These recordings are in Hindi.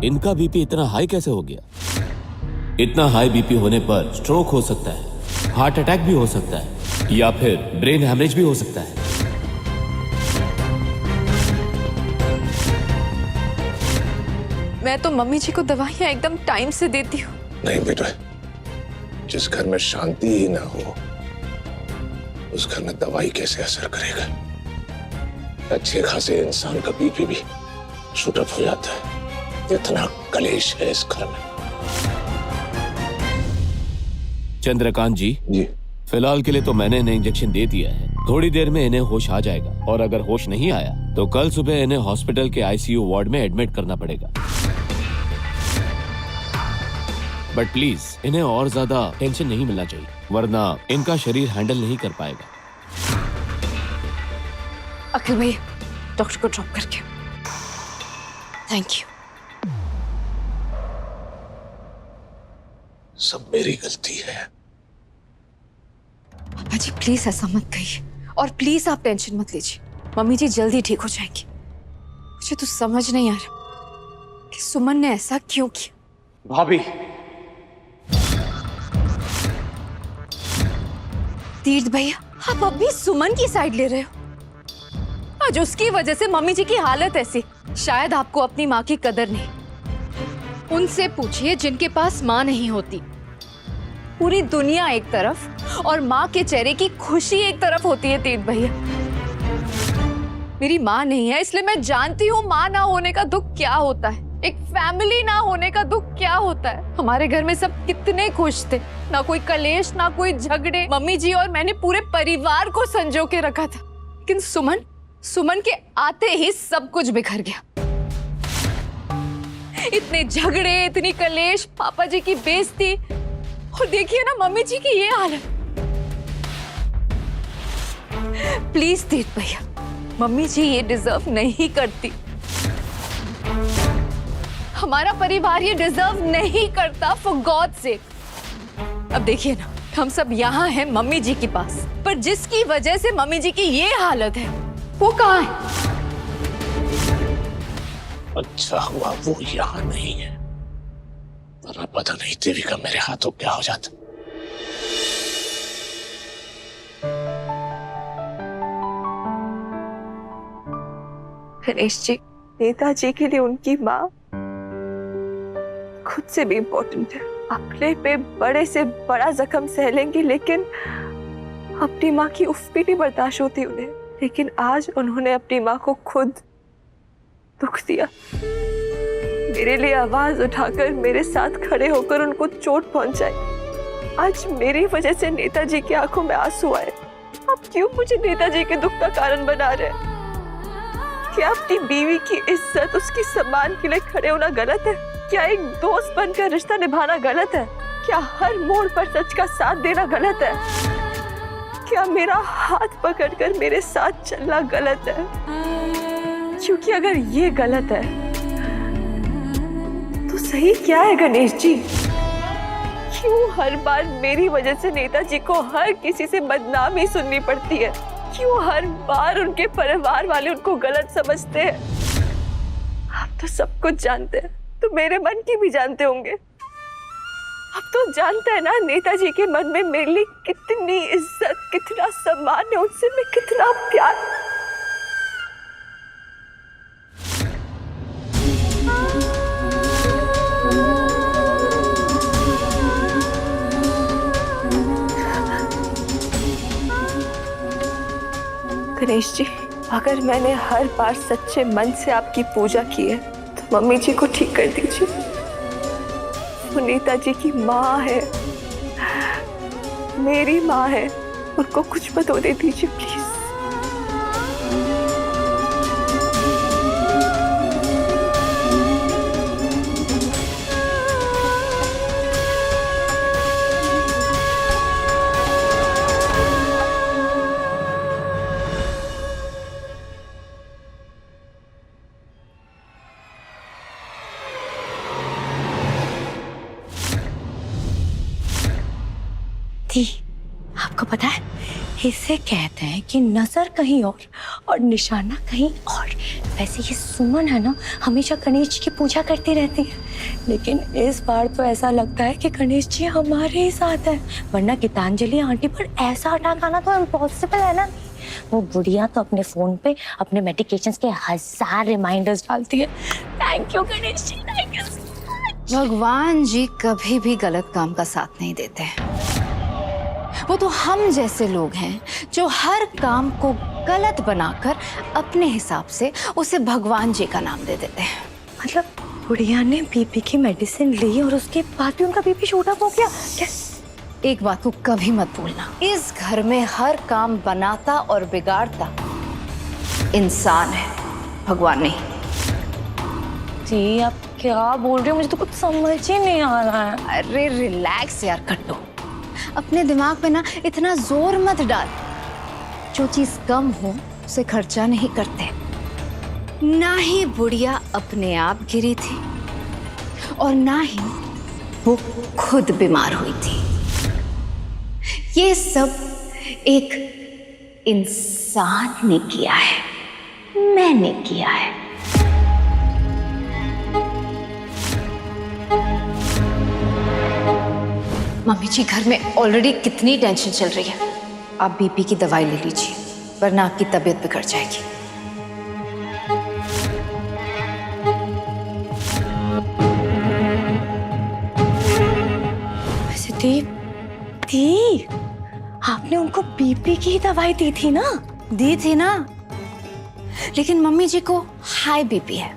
इनका बीपी इतना हाई कैसे हो गया? इतना हाई बीपी होने पर स्ट्रोक हो सकता है, हार्ट अटैक भी हो सकता है, या फिर ब्रेन हैमरेज भी हो सकता है। मैं तो मम्मी जी को दवाइयाँ एकदम टाइम से देती हूँ। नहीं बेटा, जिस घर में शांति ही ना हो उस घर में दवाई कैसे असर करेगा? अच्छे खासे इंसान का बीपी भी शूट अप हो जाता है। इतना कलेश है इस घर में। चंद्रकांत जी, फिलहाल के लिए तो मैंने इन्हें इंजेक्शन दे दिया है। थोड़ी देर में इन्हें होश आ जाएगा, और अगर होश नहीं आया तो कल सुबह इन्हें हॉस्पिटल के आईसीयू वार्ड में एडमिट करना पड़ेगा। बट प्लीज इन्हें और ज्यादा टेंशन नहीं मिलना चाहिए, वरना इनका शरीर हैंडल नहीं कर पाएगा। अखिल भैया, डॉक्टर को ड्रॉप करके। Thank you. सब मेरी गलती है। पापा जी प्लीज ऐसा मत कहिए, और प्लीज आप टेंशन मत लीजिए। मम्मी जी जल्दी ठीक हो जाएंगी। मुझे तो समझ नहीं आ रहा कि सुमन ने ऐसा क्यों किया। भाभी, तीर्थ भैया, आप अब भी सुमन की साइड ले रहे हो। आज उसकी वजह से मम्मी जी की हालत ऐसी। शायद आपको अपनी माँ की कदर नहीं। उनसे पूछिए जिनके पास माँ नहीं होती। पूरी दुनिया एक तरफ और माँ के चेहरे की खुशी एक तरफ होती है। तीर्थ भैया, मेरी माँ नहीं है, इसलिए मैं जानती हूँ माँ ना होने का दुख क्या होता है, एक फैमिली ना होने का दुख क्या होता है। हमारे घर में सब कितने खुश थे, ना कोई कलेश ना कोई झगड़े। मम्मी जी और मैंने पूरे परिवार को संजो के रखा था। लेकिन सुमन के आते ही सब कुछ बिखर गया। इतने झगड़े, इतनी कलेश, पापा जी की बेइज्जती, और देखिए ना मम्मी जी की ये हालत। प्लीज तीर्थ भैया, मम्मी जी ये डिजर्व नहीं करती। हमारा परिवार ये डिजर्व नहीं करता, फॉर गॉड सेक। अब देखिए ना, हम सब यहाँ हैं मम्मी जी के पास, पर जिसकी वजह से मम्मी जी की ये हालत है वो कहाँ है? अच्छा हुआ वो यहाँ नहीं है, वरना पता नहीं देवी का मेरे हाथों क्या हो जाता। गणेश जी, नेताजी के लिए उनकी माँ खुद से भी इम्पोर्टेंट है। अपने पे बड़े से बड़ा जख्म सह लेंगी, लेकिन अपनी माँ की उफ भी नहीं बर्दाश्त होती उन्हें। लेकिन आज उन्होंने अपनी माँ को खुद दुख दिया। मेरे लिए आवाज उठाकर, मेरे साथ खड़े होकर उनको चोट पहुंचाई। आज मेरी वजह से नेताजी की आंखों में आंसू आए। आप क्यों मुझे नेताजी के दुख का कारण बना रहे हैं? क्या अपनी बीवी की इज्जत, उसकी सम्मान के लिए खड़े होना गलत है? क्या एक दोस्त बनकर रिश्ता निभाना गलत है? क्या हर मोड़ पर सच का साथ देना गलत है? क्या मेरा हाथ पकड़कर मेरे साथ चलना गलत है? क्योंकि अगर ये गलत है तो सही क्या है गणेश जी? क्यों हर बार मेरी वजह से नेताजी को हर किसी से बदनामी सुननी पड़ती है? क्यों हर बार उनके परिवार वाले उनको गलत समझते हैं? आप तो सब कुछ जानते हैं, तो मेरे मन की भी जानते होंगे। अब तो जानते हैं ना नेताजी के मन में मेरे लिए कितनी इज्जत, कितना सम्मान है, उनसे मैं कितना प्यार। गणेश जी, अगर मैंने हर बार सच्चे मन से आपकी पूजा की है तो मम्मी जी को ठीक कर दीजिए। वो नेताजी की माँ है, मेरी माँ है, उनको कुछ मत होने दीजिए प्लीज। थी, आपको पता है इसे कहते हैं कि नजर कहीं और निशाना कहीं और। वैसे ये सुमन है ना, हमेशा गणेश जी की पूजा करती रहती है, लेकिन इस बार तो ऐसा लगता है कि गणेश जी हमारे ही साथ है, वरना गीतांजलि आंटी पर ऐसा अटैक आना तो इम्पॉसिबल है ना। वो बुढ़िया तो अपने फोन पे अपने मेडिकेशंस के 1000 रिमाइंडर्स डालती है। Thank you Ganesh ji, thank you so much. भगवान जी कभी भी गलत काम का साथ नहीं देते हैं। वो तो हम जैसे लोग हैं जो हर काम को गलत बनाकर अपने हिसाब से उसे भगवान जी का नाम दे देते हैं। मतलब बुढ़िया ने बीपी की मेडिसिन ली और उसके बाद भी उनका बीपी शूट अप हो गया क्या? एक बात को कभी मत भूलना, इस घर में हर काम बनाता और बिगाड़ता इंसान है, भगवान नहीं। जी आप क्या बोल रहे हो, मुझे तो कुछ समझ ही नहीं आ रहा है। अरे रिलैक्स यार कट्टू, अपने दिमाग पे ना इतना जोर मत डाल। जो चीज कम हो उसे खर्चा नहीं करते। ना ही बुढ़िया अपने आप गिरी थी और ना ही वो खुद बीमार हुई थी। ये सब एक इंसान ने किया है, मैंने किया है। मम्मी जी घर में ऑलरेडी कितनी टेंशन चल रही है। आप बीपी की दवाई ले लीजिए, वरना आपकी तबीयत बिगड़ जाएगी। वैसे दी आपने उनको बीपी की दवाई दी थी ना? दी थी ना, लेकिन मम्मी जी को हाई बीपी है।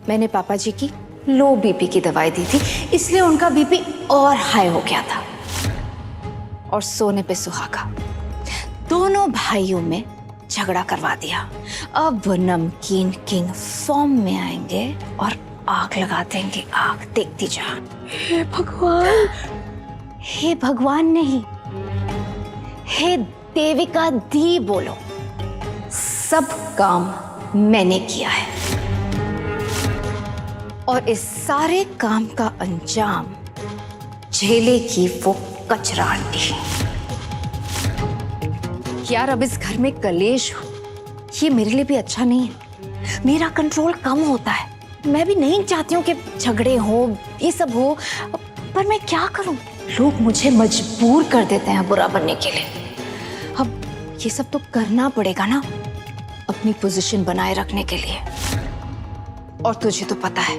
मैंने पापा जी की लो बीपी की दवाई दी थी, इसलिए उनका बीपी और हाई हो गया था। और सोने पे सुहागा, दोनों भाइयों में झगड़ा करवा दिया। अब नमकीन किंग फॉर्म में आएंगे और आग लगा देंगे, आग देखती जा। हे भगवान, हे भगवान नहीं, हे देविका दी बोलो। सब काम मैंने किया है और इस सारे काम का अंजाम झेलेगी वो कचरा आंटी। यार अब इस घर में कलेश हो, ये मेरे लिए भी अच्छा नहीं है। मेरा कंट्रोल कम होता है। मैं भी नहीं चाहती हूँ कि झगड़े हो, ये सब हो, पर मैं क्या करूं? लोग मुझे मजबूर कर देते हैं बुरा बनने के लिए। अब ये सब तो करना पड़ेगा ना, अपनी पोजीशन बनाए रखने के लिए। और तुझे तो पता है,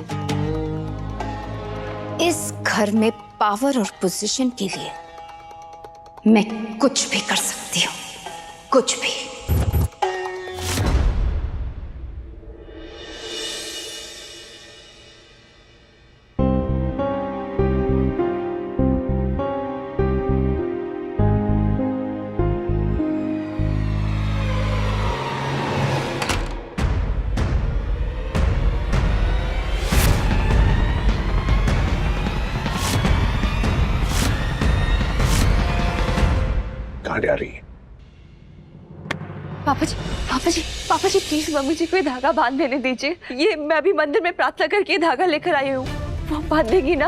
इस घर में पावर और पोजीशन के लिए मैं कुछ भी कर सकती हूँ, कुछ भी। कहाँ जा रही है? पापा जी, पापा जी, पापा जी प्लीज मम्मी जी को ये धागा बांध देने दीजिए। ये मैं अभी मंदिर में प्रार्थना करके ये धागा लेकर आई हूँ। वो बांध देगी ना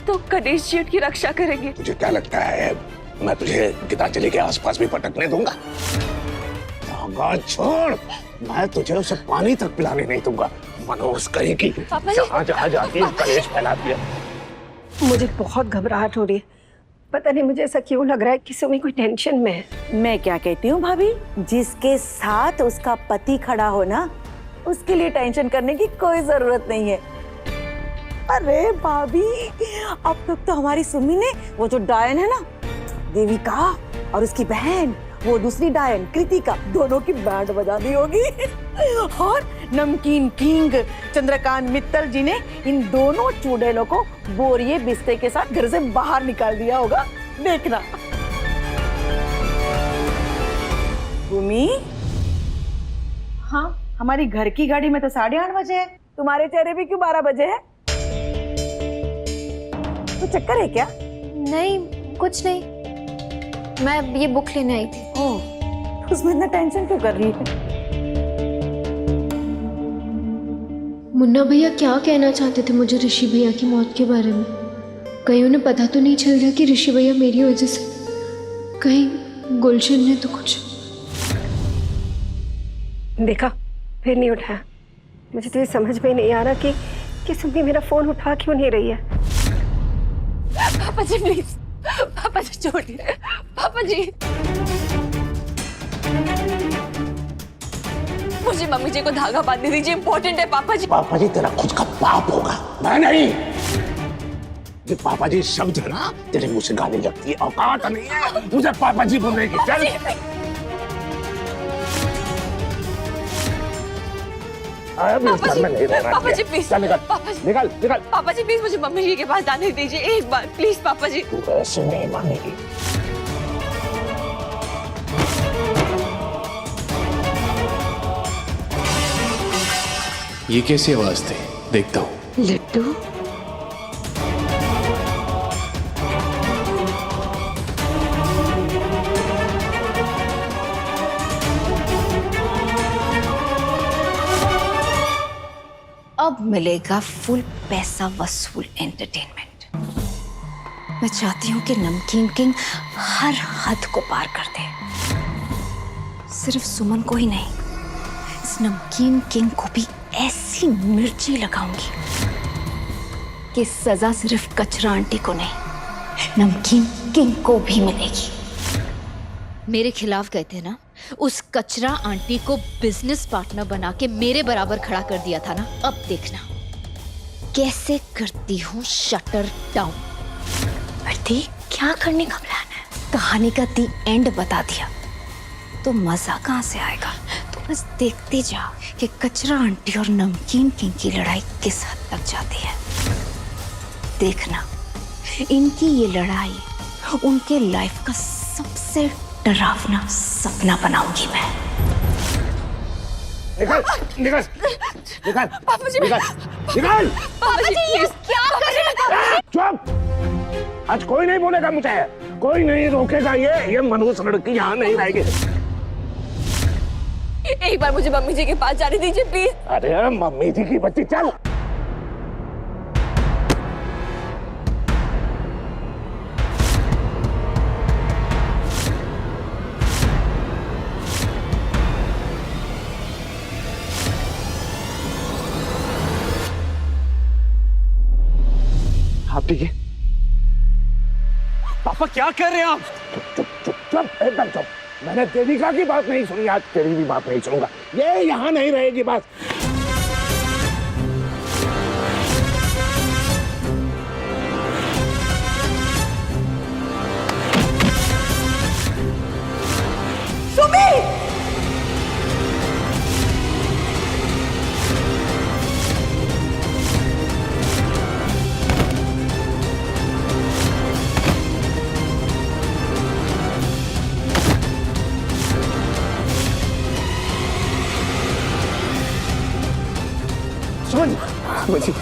तो गणेश जी उनकी रक्षा करेंगे। तुझे क्या लगता है मैं तुझे गीतांजलि के आसपास भी पटकने दूंगा? धागा छोड़, मैं तुझे उसे पानी तक पिलाने नहीं दूंगा। मनोज कहेगी जहाँ जहाँ जाती है कलेश फैलाती है। मुझे बहुत घबराहट हो रही है। पता नहीं मुझे ऐसा क्यों लग रहा है कि सुमी कोई टेंशन में है। मैं क्या कहती हूँ भाभी, जिसके साथ उसका पति खड़ा हो ना, उसके लिए टेंशन करने की कोई जरूरत नहीं है। अरे भाभी, अब तक तो हमारी सुमी ने वो जो डायन है ना देविका और उसकी बहन वो दूसरी डायन कृतिका, दोनों की बैंड बजा दी होगी। और नमकीन किंग चंद्रकांत मित्तल जी ने इन दोनों चुड़ैलों को बोरिए बिस्ते के साथ घर से बाहर निकाल दिया होगा। देखना भूमि। हाँ, हमारी घर की गाड़ी में तो 8:30 बजे है, तुम्हारे चेहरे पे क्यों 12 बजे है? तो चक्कर है क्या? नहीं, कुछ नहीं, मैं ये बुक लेने आई थी। ओह, उसमें इतना टेंशन क्यों कर रही है? मुन्ना भैया क्या कहना चाहते थे मुझे ऋषि भैया की मौत के बारे में? कहीं उन्हें पता तो नहीं चल रहा कि ऋषि भैया मेरी वजह से, कहीं गुलशन ने तो कुछ देखा, फिर नहीं उठाया। मुझे तो ये समझ में नहीं आ रहा कि सुमी मेरा फोन उठा क्यों नहीं रही है। पापा जी प्लीज, पापा जी छोड़िए, पापा जी मुझे मम्मी जी को धागा बांधने दीजिए, इम्पोर्टेंट है पापा जी। पापा जी तेरा खुद का पाप होगा, मैं नहीं। ये पापा जी शब्द है ना, तेरे मुंह से गाली लगती है, औकात नहीं है मुझे पापा जी बोलने की। चल पापा जी प्लीज, चल निकल, निकल निकल। पापा जी प्लीज मुझे मम्मी जी के पास जाने दीजिए एक बार प्लीज पापा जी। तू ऐसे नहीं मानेगी। ये कैसी आवाज थी, देखता हूँ। लड्डू अब मिलेगा फुल पैसा वसूल एंटरटेनमेंट। मैं चाहती हूँ कि नमकीन किंग हर हद को पार कर दे। सिर्फ सुमन को ही नहीं, इस नमकीन किंग को भी ऐसी मिर्ची लगाऊंगी कि सजा सिर्फ कचरा आंटी को नहीं, नमकीन किंग को भी मिलेगी। मेरे खिलाफ गए थे ना, उस कचरा आंटी को बिजनेस पार्टनर बना के मेरे बराबर खड़ा कर दिया था ना। अब देखना कैसे करती हूँ शटर डाउन। आरती क्या करने का प्लान है? कहानी का दी एंड बता दिया तो मजा कहाँ से आएगा? तो बस देखते जा कि कचरा आंटी और नमकीन किंग की लड़ाई किस हद तक जाती है। देखना इनकी ये लड़ाई उनके लाइफ का सबसे डरावना सपना बनाऊंगी मैं। निकल निकल निकल पापा जी, निकल निकल। पापा जी ये क्या कर रहे हैं? चुप, आज कोई नहीं बोलेगा मुझे, कोई नहीं रोकेगा। ये मनुष्य लड़की यहाँ नहीं रहेगी। एक बार मुझे मम्मी जी के पास जाने दीजिए प्लीज। अरे मम्मी जी की बच्ची, चल। आप ठीक है? पापा क्या कर रहे हैं आप? चुप चुप चुप, एकदम चुप। मैंने देविका की बात नहीं सुनी, आज तेरी भी बात नहीं सुनूंगा। ये यहाँ नहीं रहेगी बस। सुमन जी,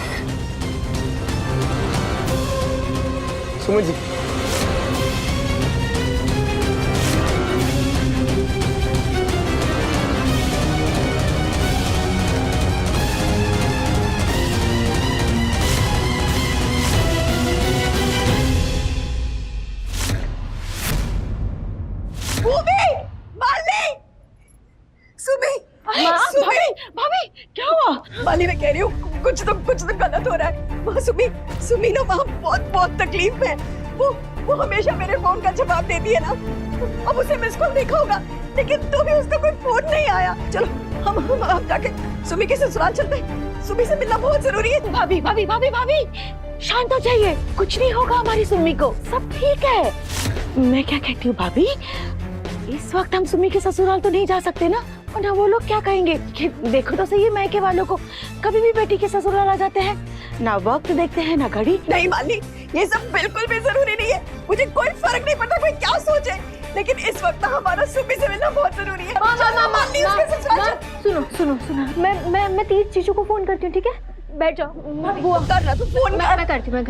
सुमन जी, भाभी क्या हुआ? माली मैं कह रही हूँ कुछ तो गलत हो रहा है। वहाँ सुमी ना वहाँ बहुत तकलीफ में। वो हमेशा मेरे फोन का जवाब देती है ना। अब उसे मिस कॉल देखा होगा, लेकिन तो भी उसका कोई फोन नहीं आया। चलो हम जाके सुमी के ससुराल चलते हैं। सुमी से मिलना बहुत जरूरी है। भाभी भाभी भाभी भाभी शांत हो जाइए, कुछ नहीं होगा हमारी सुमी को, सब ठीक है। मैं क्या कहती हूँ भाभी, इस वक्त हम सुमी के ससुराल तो नहीं जा सकते ना, वरना वो लोग क्या कहेंगे कि देखो तो सही है मायके वालों को कभी भी बेटी के ससुराल आ जाते हैं, ना वक्त देखते हैं ना घड़ी। नहीं माली, ये सब बिल्कुल भी जरूरी नहीं है। मुझे कोई फर्क नहीं पड़ता कोई क्या सोचे, लेकिन इस वक्त हमारा सुमी से मिलना बहुत जरूरी है। सुनो, मैं तीज चीजों को फोन करती हूँ, ठीक है? बैठ जाओ। बुआ कर रहा तू फोन। मैं करती हूँ।